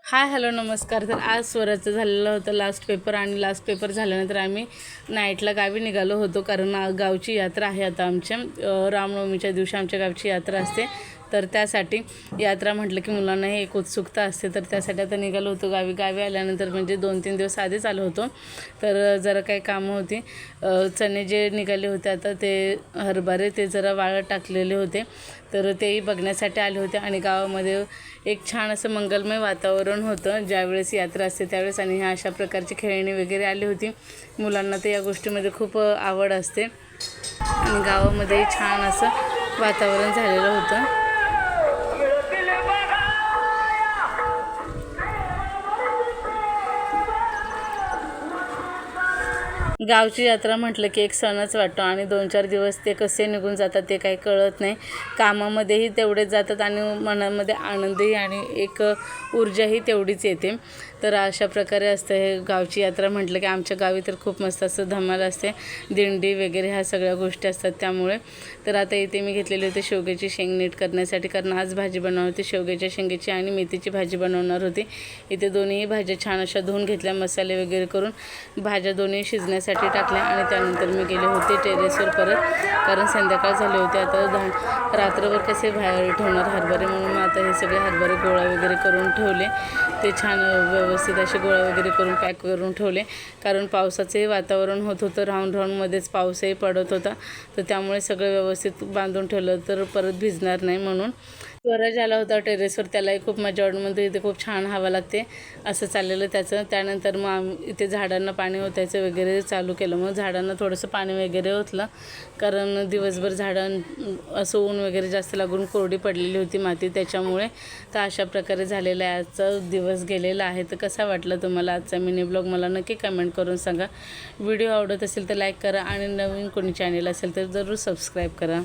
Hi hello नमस्कार. तर आज स्वराचं झालेलं होतं लास्ट पेपर आणि लास्ट पेपर झाल्यानंतर आम्ही नाईटला गावी निघालो होतो कारण गावची यात्रा आहे. आता आमच्या रामनवमीच्या दिवशी आमच्या गावची यात्रा असते. तर त्यासाठी यात्रा म्हटलं की मुलांनाही एक उत्सुकता असते. तर त्यासाठी आता निघालो होतो गावी आल्यानंतर म्हणजे 2-3 दिवस आधीच आलो होतो. तर जरा काही कामं होती. चणे जे निघाले होते आता ते हरभरे ते जरा वाळत टाकलेले होते. तर तेही बघण्यासाठी आले होते आणि गावामध्ये एक छान असं मंगलमय वातावरण होतं ज्यावेळेस यात्रा असते त्यावेळेस. आणि ह्या अशा प्रकारची खेळणी वगैरे आली होती. मुलांना तर या गोष्टीमध्ये खूप आवड असते आणि गावामध्ये छान असं वातावरण झालेलं होतं. गावची यात्रा म्हटलं की एक सणच वाटतो आणि 2-4 दिवस ते कसे निघून जातात ते काही कळत नाही. कामामध्येही तेवढेच जातात आणि मनामध्ये आनंदही आणि एक ऊर्जाही तेवढीच येते. तर अशा प्रकारे असतं हे गावची यात्रा म्हटलं की. आमच्या गावी तर खूप मस्त असं धमाल असते, दिंडी वगैरे ह्या सगळ्या गोष्टी असतात त्यामुळे. तर आता इथे मी घेतलेली होती शेवग्याची शेंग नीट करण्यासाठी कारण आज भाजी बनवणार होती. शेवग्याच्या शेंगेची आणि मेथीची भाजी बनवणार होती. इथे दोन्हीही भाज्या छान अशा धुवून घेतल्या, मसाले वगैरे करून भाज्या दोन्ही शिजण्यासाठी टाकल्या आणि त्यानंतर मी गेले होते टेरेसवर परत कारण संध्याकाळ झाले होते. आता रात्रभर कसे बाहेर ठेवणार हरभरे म्हणून आता हे सगळे हरभरे गोळा वगैरे करून ठेवले. ते छान व्यवस्थित असे गोळा वगैरे करून पॅक करून ठेवले कारण पावसाचंही वातावरण होत होतं. राहून पाऊसही पडत होता. तर त्यामुळे सगळं व्यवस्थित बांधून ठेवलं तर परत भिजणार नाही म्हणून. स्वराज आला होता टेरेसवर, त्यालाही खूप मजा वाटत म्हणते इथे खूप छान हवा लागते असं चाललेलं त्याचं. त्यानंतर मग इथे झाडांना पाणी ओतायचं वगैरे चालू केलं. मग झाडांना थोडंसं पाणी वगैरे ओतलं कारण दिवसभर झाडं असं ऊन वगैरे जास्त लागून कोरडी पडलेली होती माती त्याच्यामुळे. तर अशा प्रकारे झालेला आहे आजचा दिवस गेलेला आहे. तर कसा वाटला तुम्हाला आजचा मिनी ब्लॉग मला नक्की कमेंट करून सांगा. व्हिडिओ आवडत असेल तर लाईक करा आणि नवीन कोणी चॅनल असेल तर जरूर सबस्क्राईब करा.